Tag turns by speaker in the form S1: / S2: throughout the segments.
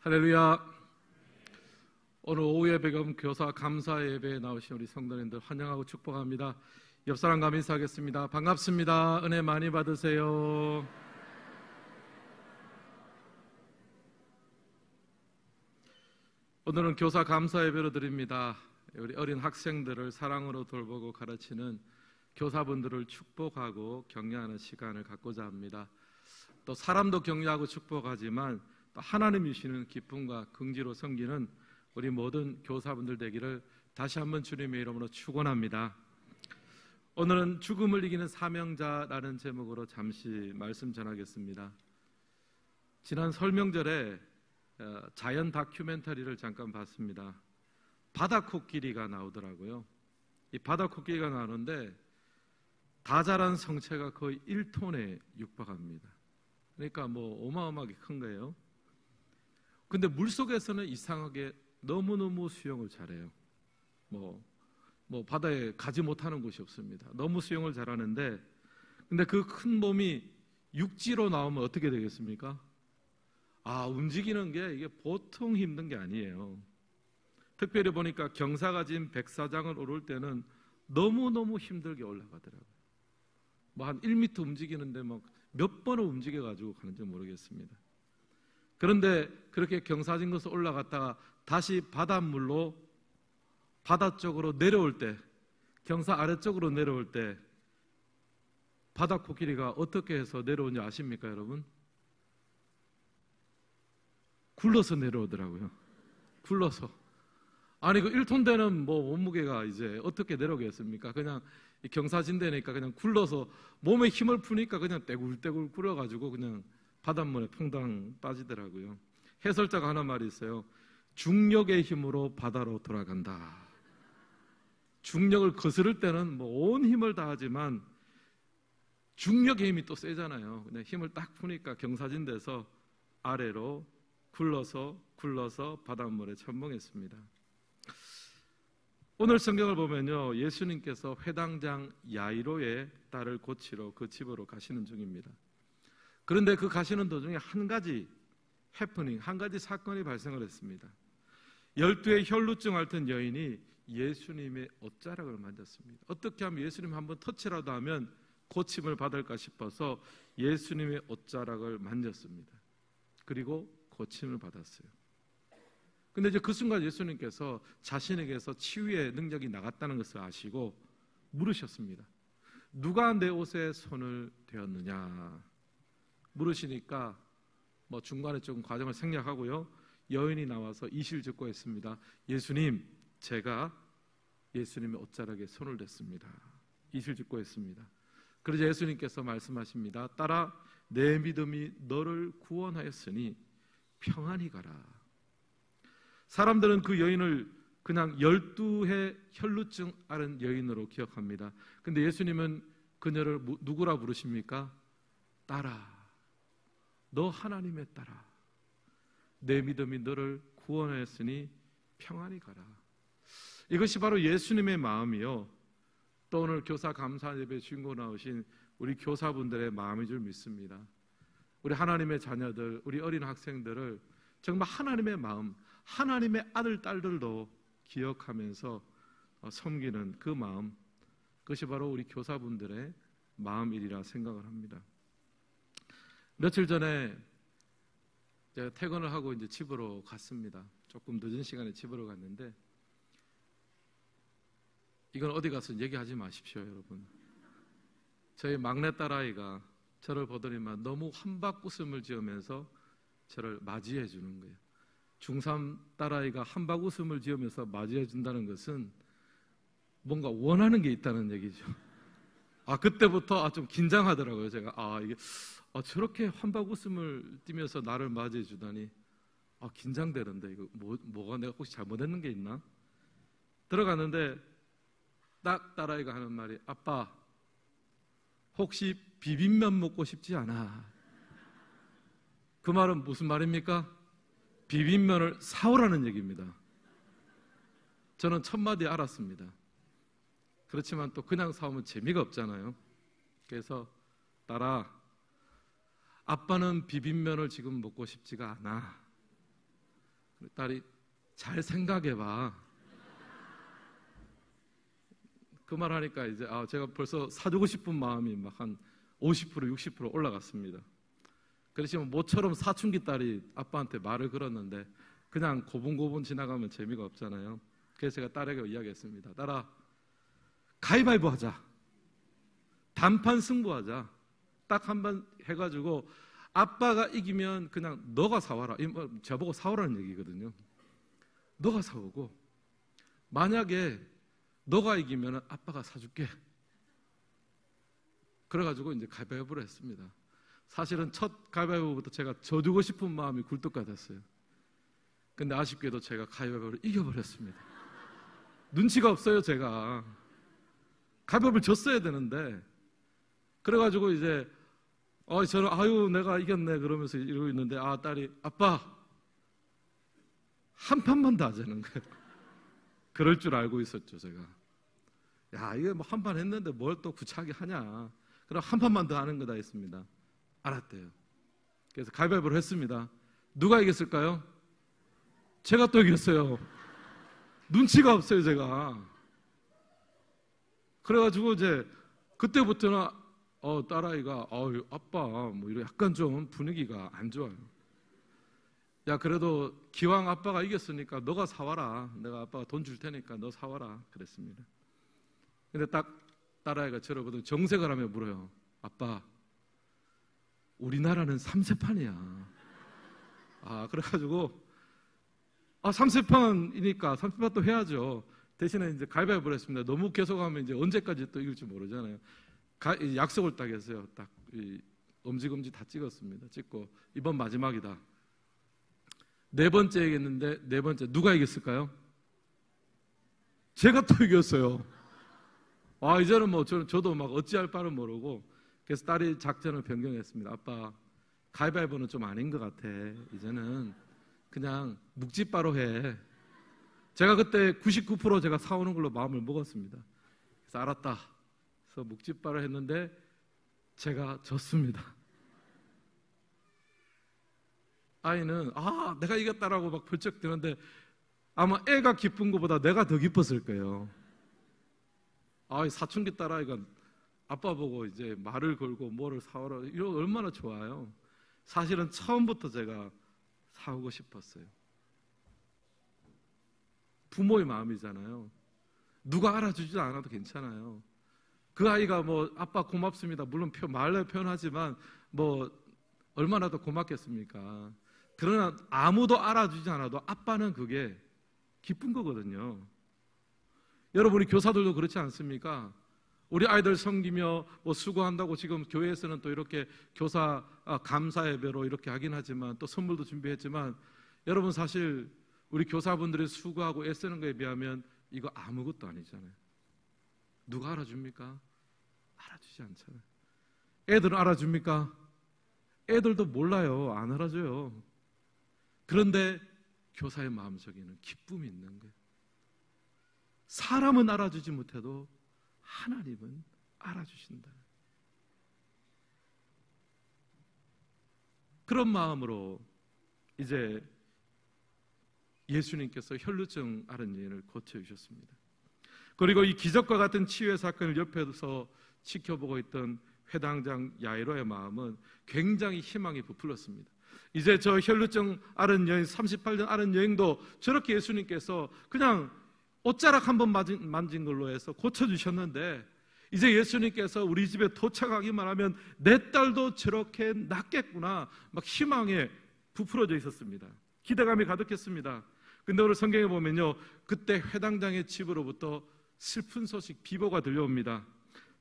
S1: 할렐루야. 오늘 오후 예배겸 교사 감사 예배에 나오신 우리 성도님들 환영하고 축복합니다. 옆 사람과 인사하겠습니다. 반갑습니다. 은혜 많이 받으세요. 오늘은 교사 감사 예배로 드립니다. 우리 어린 학생들을 사랑으로 돌보고 가르치는 교사분들을 축복하고 격려하는 시간을 갖고자 합니다. 또 사람도 격려하고 축복하지만 또 하나님이 주시는 기쁨과 긍지로 섬기는 우리 모든 교사분들 되기를 다시 한번 주님의 이름으로 축원합니다. 오늘은 죽음을 이기는 사명자라는 제목으로 잠시 말씀 전하겠습니다. 지난 설 명절에 자연 다큐멘터리를 잠깐 봤습니다. 바다코끼리가 나오더라고요. 이 바다코끼리가 나오는데 다 자란 성체가 거의 1톤에 육박합니다. 그러니까 어마어마하게 큰 거예요. 근데 물속에서는 이상하게 너무너무 수영을 잘해요. 바다에 가지 못하는 곳이 없습니다. 너무 수영을 잘하는데, 근데 그 큰 몸이 육지로 나오면 어떻게 되겠습니까? 움직이는 게 이게 보통 힘든 게 아니에요. 특별히 보니까 경사가 진 백사장을 오를 때는 너무너무 힘들게 올라가더라고요. 한 1m 움직이는데 몇 번을 움직여가지고 가는지 모르겠습니다. 그런데 그렇게 경사진 곳을 올라갔다가 다시 바닷물로 바다 쪽으로 내려올 때, 경사 아래쪽으로 내려올 때 바다 코끼리가 어떻게 해서 내려오는지 아십니까, 여러분? 굴러서 내려오더라고요. 굴러서. 그 1톤 되는 몸무게가 이제 어떻게 내려오겠습니까? 그냥 경사진대니까 그냥 굴러서 몸에 힘을 푸니까 그냥 떼굴떼굴 굴어가지고 그냥 바닷물에 퐁당 빠지더라고요. 해설자가 하나 말이 있어요. 중력의 힘으로 바다로 돌아간다. 중력을 거스를 때는 온 힘을 다하지만 중력의 힘이 또 세잖아요. 그냥 힘을 딱 푸니까 경사진대서 아래로 굴러서 바닷물에 첨벙했습니다. 오늘 성경을 보면요, 예수님께서 회당장 야이로의 딸을 고치러 그 집으로 가시는 중입니다. 그런데 그 가시는 도중에 한 가지 해프닝, 한 가지 사건이 발생을 했습니다. 12의 혈루증 앓던 여인이 예수님의 옷자락을 만졌습니다. 어떻게 하면 예수님 한번 터치라도 하면 고침을 받을까 싶어서 예수님의 옷자락을 만졌습니다. 그리고 고침을 받았어요. 근데 이제 그 순간 예수님께서 자신에게서 치유의 능력이 나갔다는 것을 아시고 물으셨습니다. 누가 내 옷에 손을 대었느냐? 물으시니까 중간에 조금 과정을 생략하고요, 여인이 나와서 이실직고했습니다. 예수님, 제가 예수님의 옷자락에 손을 댔습니다. 이실직고했습니다. 그러자 예수님께서 말씀하십니다. 딸아, 내 믿음이 너를 구원하였으니 평안히 가라. 사람들은 그 여인을 그냥 12해 혈루증 앓은 여인으로 기억합니다. 근데 예수님은 그녀를 누구라 부르십니까? 딸아, 너 하나님의 딸아, 내 믿음이 너를 구원하였으니 평안히 가라. 이것이 바로 예수님의 마음이요, 또 오늘 교사 감사 예배 주인공 나오신 우리 교사분들의 마음인 줄 믿습니다. 우리 하나님의 자녀들, 우리 어린 학생들을 정말 하나님의 마음, 하나님의 아들, 딸들도 기억하면서 섬기는 그 마음, 그것이 바로 우리 교사분들의 마음이라 생각을 합니다. 며칠 전에 제가 퇴근을 하고 이제 집으로 갔습니다. 조금 늦은 시간에 집으로 갔는데, 이건 어디 가서 얘기하지 마십시오, 여러분. 저희 막내 딸아이가 저를 보더니만 너무 한박 웃음을 지으면서 저를 맞이해 주는 거예요. 중3 딸아이가 한박 웃음을 지으면서 맞이해 준다는 것은 뭔가 원하는 게 있다는 얘기죠. 그때부터 좀 긴장하더라고요. 제가 이게 저렇게 한박 웃음을 띠면서 나를 맞이해 주다니 긴장되는데, 이거 뭐가 내가 혹시 잘못했는 게 있나? 들어갔는데 딱 딸아이가 하는 말이, 아빠, 혹시 비빔면 먹고 싶지 않아? 그 말은 무슨 말입니까? 비빔면을 사오라는 얘기입니다. 저는 첫 마디 알았습니다. 그렇지만 또 그냥 사오면 재미가 없잖아요. 그래서 딸아, 아빠는 비빔면을 지금 먹고 싶지가 않아. 딸이 잘 생각해봐. 그 말 하니까 이제 제가 벌써 사주고 싶은 마음이 막 한 50% 60% 올라갔습니다. 그래서 모처럼 사춘기 딸이 아빠한테 말을 걸었는데 그냥 고분고분 지나가면 재미가 없잖아요. 그래서 제가 딸에게 이야기했습니다. 딸아, 가위바위보 하자. 단판 승부하자. 딱 한 번 해가지고 아빠가 이기면 그냥 너가 사와라. 저보고 사오라는 얘기거든요. 너가 사오고 만약에 너가 이기면 아빠가 사줄게. 그래가지고 이제 가위바위보를 했습니다. 사실은 첫 가위바위보부터 제가 져주고 싶은 마음이 굴뚝 같았어요. 근데 아쉽게도 제가 가위바위보를 이겨버렸습니다. 눈치가 없어요. 제가 가위바위보를 졌어야 되는데. 그래가지고 이제 저는 내가 이겼네 그러면서 이러고 있는데 딸이 아빠 한 판만 더 하자는 거예요. 그럴 줄 알고 있었죠. 제가 이게 뭐 한 판 했는데 뭘 또 구차하게 하냐. 그럼 한 판만 더 하는 거다 했습니다. 알았대요. 그래서 가위바위보를 했습니다. 누가 이겼을까요? 제가 또 이겼어요. 눈치가 없어요. 제가. 그래가지고 이제 그때부터는 딸아이가 아빠 뭐 이런 약간 좀 분위기가 안 좋아요. 야, 그래도 기왕 아빠가 이겼으니까 너가 사와라. 내가 아빠가 돈 줄 테니까 너 사와라 그랬습니다. 근데 딱 딸아이가 저를 보더니 정색을 하며 물어요. 아빠, 우리나라는 3세판이야. 그래가지고 3세판이니까 3세판 또 해야죠. 대신에 이제 가위바위보를 했습니다. 너무 계속하면 이제 언제까지 또 이길지 모르잖아요. 약속을 딱 했어요. 딱 엄지검지 다 찍었습니다. 찍고 이번 마지막이다. 네 번째 이겼는데 네 번째 누가 이겼을까요? 제가 또 이겼어요. 이제는 뭐 저도 막 어찌할 바를 모르고 그래서 딸이 작전을 변경했습니다. 아빠, 가위바위보는 좀 아닌 것 같아. 이제는 그냥 묵찌바로 해. 제가 그때 99% 제가 사오는 걸로 마음을 먹었습니다. 그래서 알았다. 그래서 묵찌바로 했는데 제가 졌습니다. 아이는 내가 이겼다라고 막 벌쩍 드는데 아마 애가 기쁜 것보다 내가 더 기뻤을 거예요. 사춘기 딸아이가 아빠 보고 이제 말을 걸고 뭐를 사오라 이거 얼마나 좋아요. 사실은 처음부터 제가 사오고 싶었어요. 부모의 마음이잖아요. 누가 알아주지도 않아도 괜찮아요. 그 아이가 뭐 아빠 고맙습니다. 물론 말로 표현하지만 뭐 얼마나 더 고맙겠습니까? 그러나 아무도 알아주지 않아도 아빠는 그게 기쁜 거거든요. 여러분이 교사들도 그렇지 않습니까? 우리 아이들 섬기며 뭐 수고한다고 지금 교회에서는 또 이렇게 교사 감사 예배로 이렇게 하긴 하지만 또 선물도 준비했지만 여러분 사실 우리 교사분들이 수고하고 애쓰는 거에 비하면 이거 아무것도 아니잖아요. 누가 알아줍니까? 알아주지 않잖아요. 애들은 알아줍니까? 애들도 몰라요. 안 알아줘요. 그런데 교사의 마음속에는 기쁨이 있는 거예요. 사람은 알아주지 못해도 하나님은 알아주신다. 그런 마음으로 이제 예수님께서 혈루증 앓은 여인을 고쳐주셨습니다. 그리고 이 기적과 같은 치유의 사건을 옆에서 지켜보고 있던 회당장 야이로의 마음은 굉장히 희망이 부풀었습니다. 이제 저 혈루증 앓은 여인 38년 앓은 여인도 저렇게 예수님께서 그냥 옷자락 한번 만진 걸로 해서 고쳐주셨는데 이제 예수님께서 우리 집에 도착하기만 하면 내 딸도 저렇게 낫겠구나 막 희망에 부풀어져 있었습니다. 기대감이 가득했습니다. 근데 오늘 성경에 보면요, 그때 회당장의 집으로부터 슬픈 소식, 비보가 들려옵니다.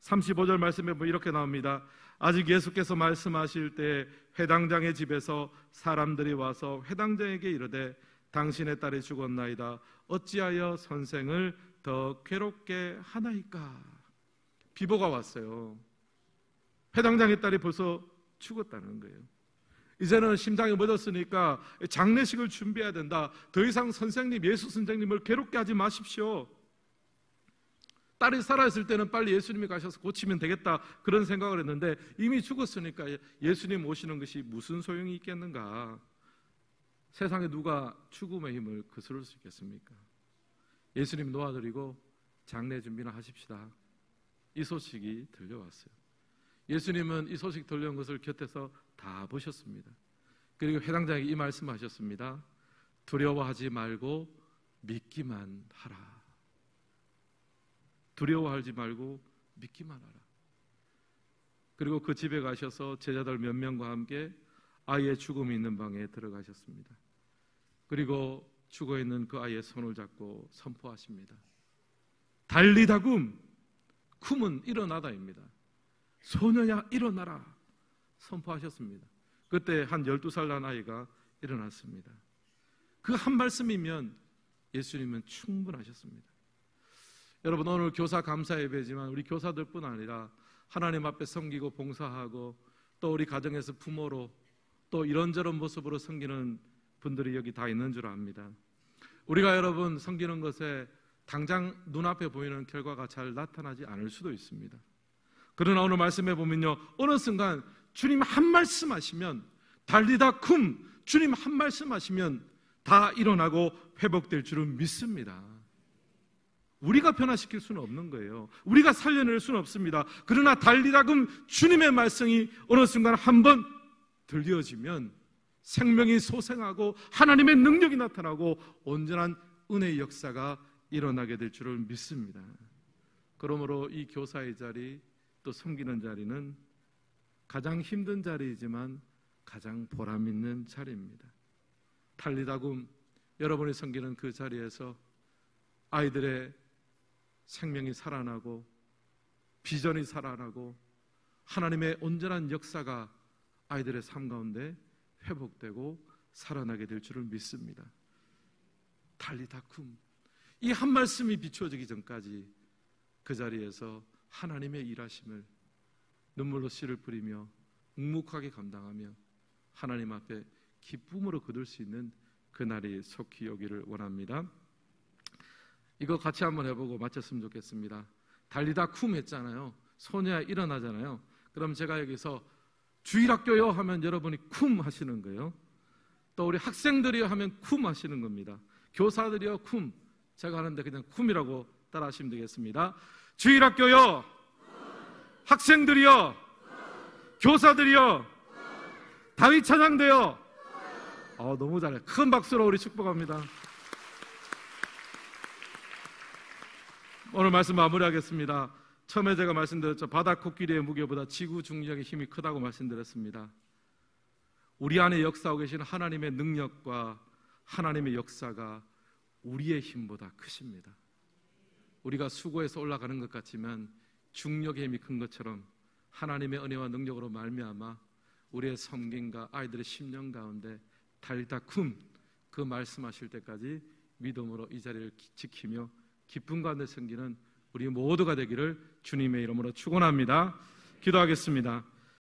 S1: 35절 말씀에 보면 이렇게 나옵니다. 아직 예수께서 말씀하실 때 회당장의 집에서 사람들이 와서 회당장에게 이르되 당신의 딸이 죽었나이다. 어찌하여 선생을 더 괴롭게 하나이까? 비보가 왔어요. 회당장의 딸이 벌써 죽었다는 거예요. 이제는 심장이 멎었으니까 장례식을 준비해야 된다. 더 이상 선생님, 예수 선생님을 괴롭게 하지 마십시오. 딸이 살아있을 때는 빨리 예수님이 가셔서 고치면 되겠다 그런 생각을 했는데 이미 죽었으니까 예수님 오시는 것이 무슨 소용이 있겠는가. 세상에 누가 죽음의 힘을 거스를 수 있겠습니까? 예수님 놓아드리고 장례 준비나 하십시다. 이 소식이 들려왔어요. 예수님은 이 소식 들려온 것을 곁에서 다 보셨습니다. 그리고 회당장에게 이 말씀하셨습니다. 두려워하지 말고 믿기만 하라. 두려워하지 말고 믿기만 하라. 그리고 그 집에 가셔서 제자들 몇 명과 함께 아이의 죽음이 있는 방에 들어가셨습니다. 그리고 죽어있는 그 아이의 손을 잡고 선포하십니다. 달리다 굼, 굼은 일어나다입니다. 소녀야 일어나라 선포하셨습니다. 그때 한 12살 난 아이가 일어났습니다. 그 한 말씀이면 예수님은 충분하셨습니다. 여러분, 오늘 교사 감사 예배지만 우리 교사들뿐 아니라 하나님 앞에 섬기고 봉사하고 또 우리 가정에서 부모로 또 이런저런 모습으로 섬기는 분들이 여기 다 있는 줄 압니다. 우리가 여러분 섬기는 것에 당장 눈앞에 보이는 결과가 잘 나타나지 않을 수도 있습니다. 그러나 오늘 말씀해 보면요, 어느 순간 주님 한 말씀 하시면 달리다 쿰, 주님 한 말씀 하시면 다 일어나고 회복될 줄은 믿습니다. 우리가 변화시킬 수는 없는 거예요. 우리가 살려낼 수는 없습니다. 그러나 달리다 굼 주님의 말씀이 어느 순간 한번 들려지면 생명이 소생하고 하나님의 능력이 나타나고 온전한 은혜의 역사가 일어나게 될 줄을 믿습니다. 그러므로 이 교사의 자리, 또 섬기는 자리는 가장 힘든 자리이지만 가장 보람 있는 자리입니다. 달리다 굼, 여러분이 섬기는 그 자리에서 아이들의 생명이 살아나고 비전이 살아나고 하나님의 온전한 역사가 아이들의 삶 가운데 회복되고 살아나게 될 줄을 믿습니다. 달리다 굼, 이 한 말씀이 비추어지기 전까지 그 자리에서 하나님의 일하심을 눈물로 씨를 뿌리며 묵묵하게 감당하며 하나님 앞에 기쁨으로 거둘 수 있는 그날이 속히 오기를 원합니다. 이거 같이 한번 해보고 마쳤으면 좋겠습니다. 달리다 쿰 했잖아요. 소녀야 일어나잖아요. 그럼 제가 여기서 주일학교요 하면 여러분이 쿰 하시는 거예요. 또 우리 학생들이요 하면 쿰 하시는 겁니다. 교사들이요 쿰, 제가 하는데 그냥 쿰이라고 따라 하시면 되겠습니다. 주일학교요, 학생들이요, 교사들이요, 다윗 찬양대요. 너무 잘해. 큰 박수로 우리 축복합니다. 오늘 말씀 마무리하겠습니다. 처음에 제가 말씀드렸죠. 바다 코끼리의 무게보다 지구 중력의 힘이 크다고 말씀드렸습니다. 우리 안에 역사하고 계신 하나님의 능력과 하나님의 역사가 우리의 힘보다 크십니다. 우리가 수고해서 올라가는 것 같지만 중력의 힘이 큰 것처럼 하나님의 은혜와 능력으로 말미암아 우리의 섬김과 아이들의 심령 가운데 달리다 굼, 그 말씀하실 때까지 믿음으로 이 자리를 지키며 기쁨 가운데 섬기는 우리 모두가 되기를 주님의 이름으로 축원합니다. 기도하겠습니다.